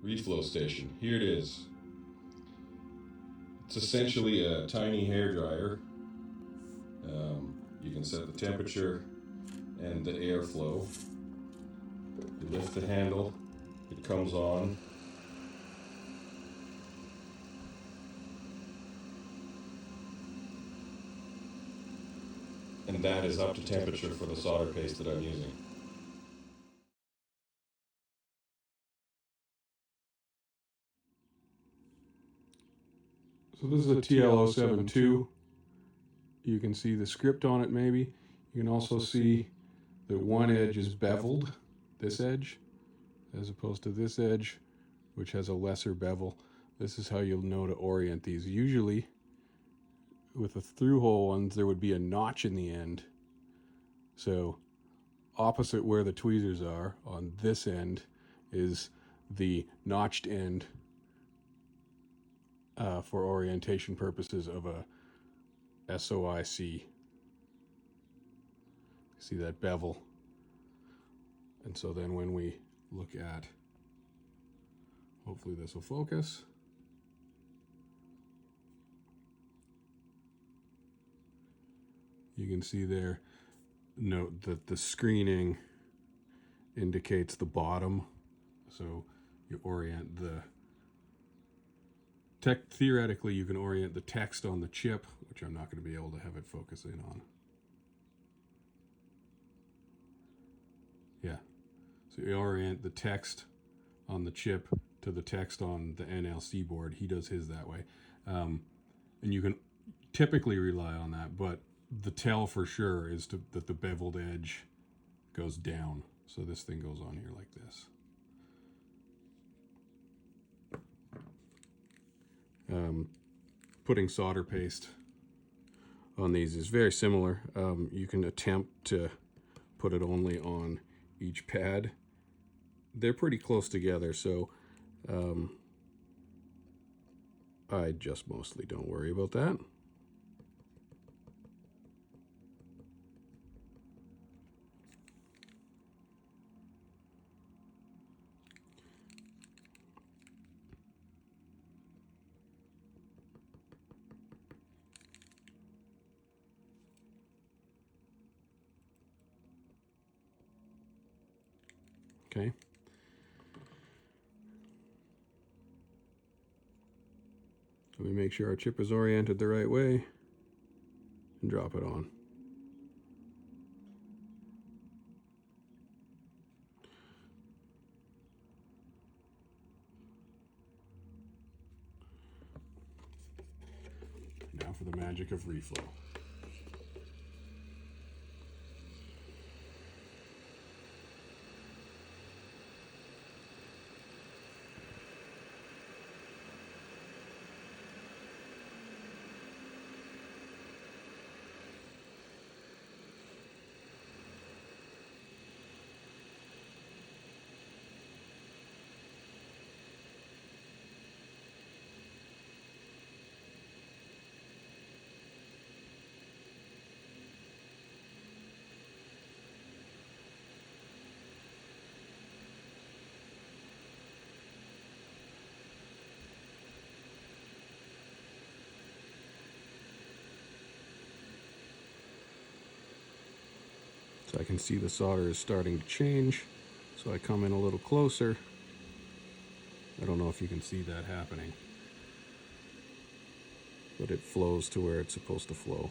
reflow station. Here it is. It's essentially a tiny hairdryer. You can set the temperature and the airflow. You lift the handle, it comes on. And that is up to temperature for the solder paste that I'm using. So this is a TL072. You can see the script on it maybe. You can also see that one edge is beveled, this edge, as opposed to this edge, which has a lesser bevel. This is how you'll know to orient these. Usually, with the through-hole ones, there would be a notch in the end. So, opposite where the tweezers are, on this end, is the notched end for orientation purposes of a SOIC. See that bevel? And so then when we look at, hopefully this will focus. You can see there, note that the screening indicates the bottom. So you orient the theoretically, you can orient the text on the chip, which I'm not going to be able to have it focus in on. Yeah. So you orient the text on the chip to the text on the NLC board. He does his that way. And you can typically rely on that, but the tell for sure is that the beveled edge goes down. So this thing goes on here like this. Putting solder paste on these is very similar. You can attempt to put it only on each pad. They're pretty close together, so I just mostly don't worry about that. Okay. So we make sure our chip is oriented the right way and drop it on. Now for the magic of reflow. So I can see the solder is starting to change. So I come in a little closer. I don't know if you can see that happening, but it flows to where it's supposed to flow.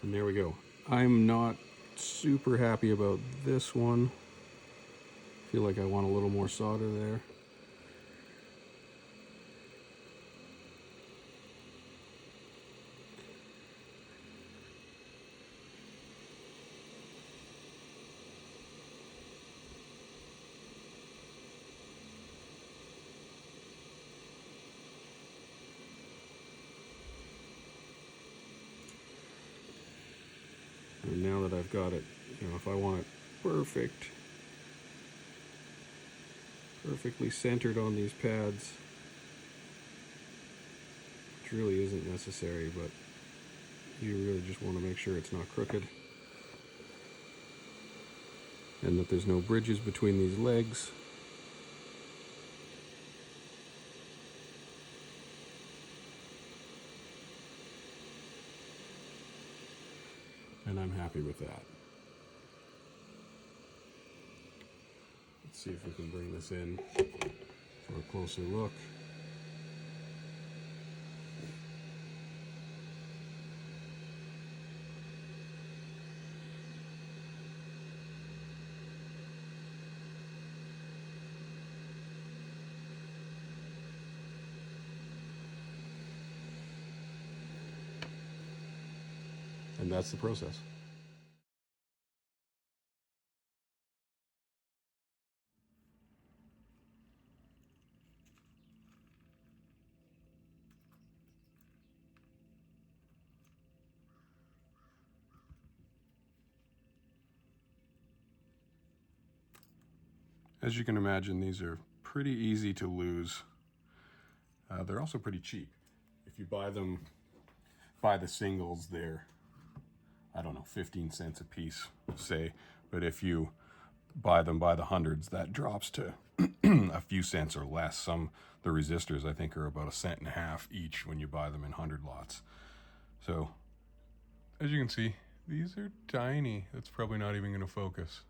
And there we go. I'm not super happy about this one. Feel like I want a little more solder there. And now that I've got it Now if I want it perfectly centered on these pads, which really isn't necessary, but you really just want to make sure it's not crooked and that there's no bridges between these legs. And I'm happy with that. Let's see if we can bring this in for a closer look. And that's the process. As you can imagine, these are pretty easy to lose. They're also pretty cheap. If you buy the singles, they're, I don't know, 15 cents a piece, say. But if you buy them by the hundreds, that drops to a few cents or less. The resistors, I think, are about 1.5 cents each when you buy them in 100 lots. So, as you can see, these are tiny. That's probably not even going to focus.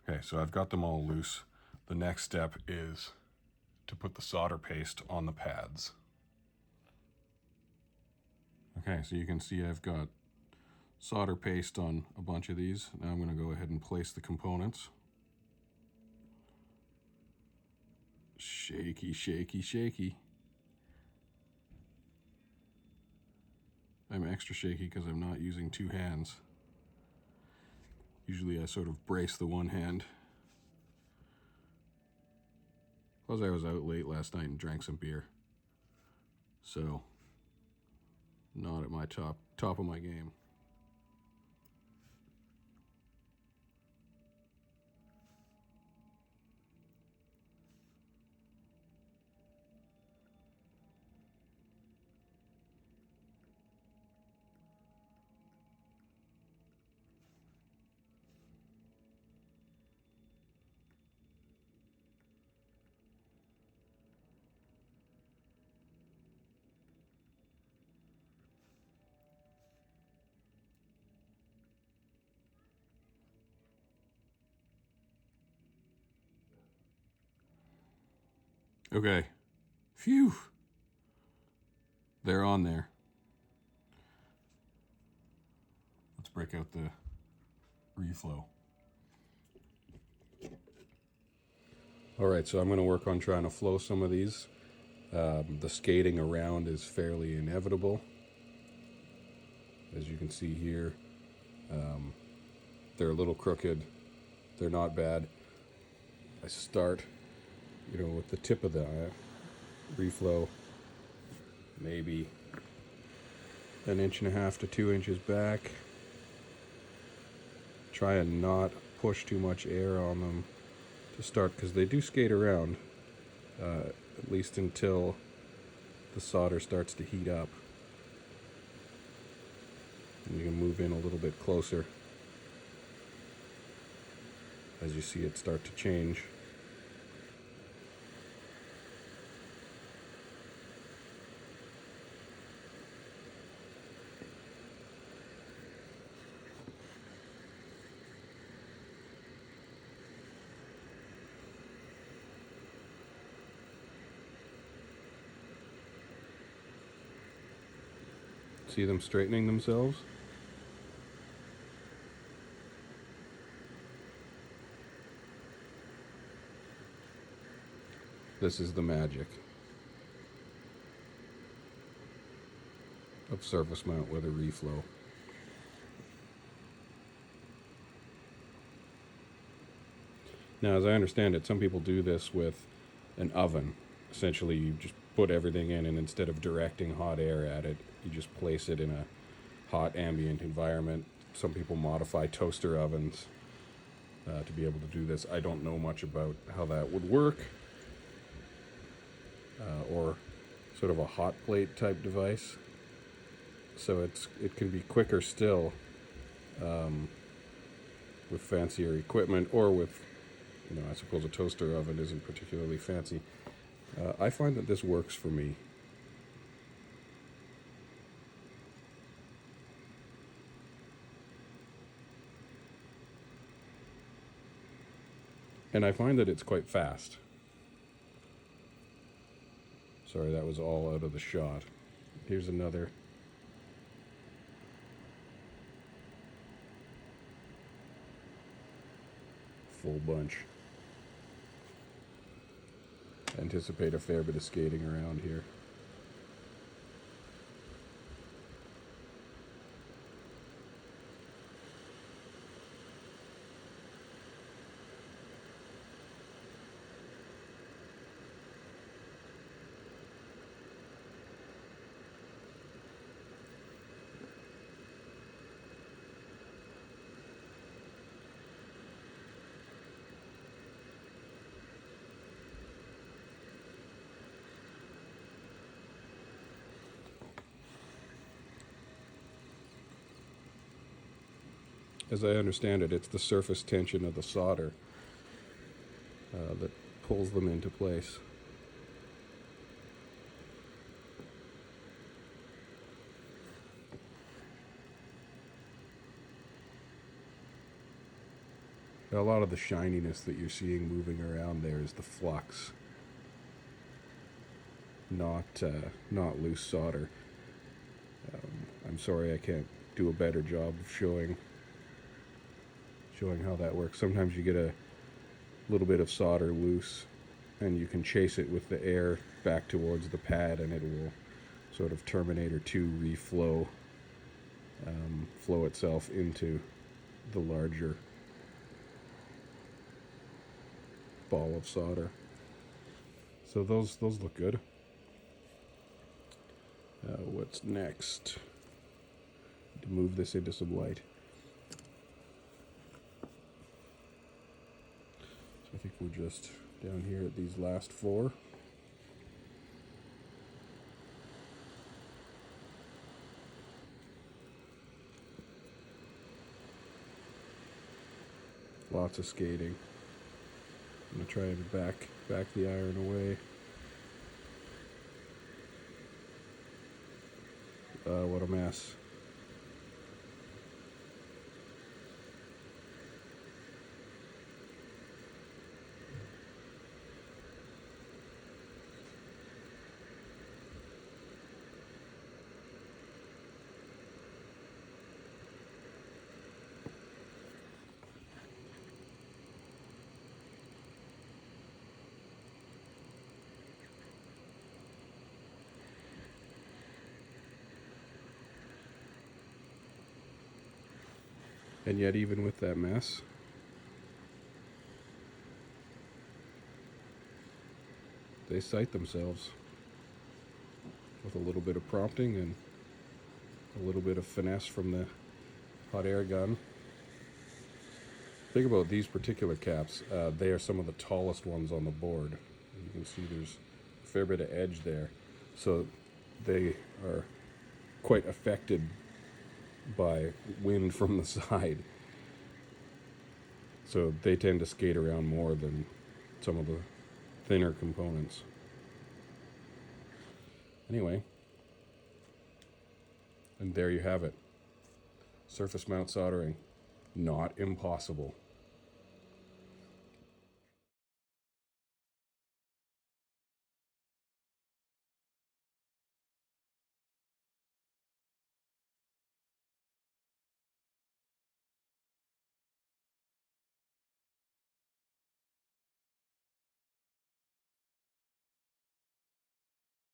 Okay, so I've got them all loose. The next step is to put the solder paste on the pads. Okay, so you can see I've got solder paste on a bunch of these. Now I'm going to go ahead and place the components. Shaky, shaky, shaky. I'm extra shaky because I'm not using two hands. Usually I sort of brace the one hand. Plus I was out late last night and drank some beer. So, not at my top of my game. Okay. Phew. They're on there. Let's break out the reflow. All right, so I'm going to work on trying to flow some of these. The skating around is fairly inevitable. As you can see here, they're a little crooked. They're not bad. I start, with the tip of the reflow, maybe 1.5 to 2 inches back. Try and not push too much air on them to start, because they do skate around, at least until the solder starts to heat up. And you can move in a little bit closer as you see it start to change. See them straightening themselves? This is the magic of surface mount with a reflow. Now, as I understand it, some people do this with an oven. Essentially, you just put everything in, and instead of directing hot air at it, you just place it in a hot ambient environment. Some people modify toaster ovens to be able to do this. I don't know much about how that would work, or sort of a hot plate type device. So it can be quicker still with fancier equipment, or with, I suppose a toaster oven isn't particularly fancy. I find that this works for me. And I find that it's quite fast. Sorry, that was all out of the shot. Here's another. Full bunch. Anticipate a fair bit of skating around here. As I understand it, it's the surface tension of the solder that pulls them into place. A lot of the shininess that you're seeing moving around there is the flux, not loose solder. I'm sorry I can't do a better job of showing how that works. Sometimes you get a little bit of solder loose, and you can chase it with the air back towards the pad, and it will sort of Terminator 2 reflow, flow itself into the larger ball of solder. So those look good. What's next? To move this into some light. I think we're just down here at these last four. Lots of skating. I'm gonna try and back the iron away. What a mess. And yet, even with that mess, they sight themselves with a little bit of prompting and a little bit of finesse from the hot air gun. Think about these particular caps. They are some of the tallest ones on the board. You can see there's a fair bit of edge there. So they are quite affected by wind from the side. So they tend to skate around more than some of the thinner components. Anyway, and there you have it. Surface mount soldering, not impossible.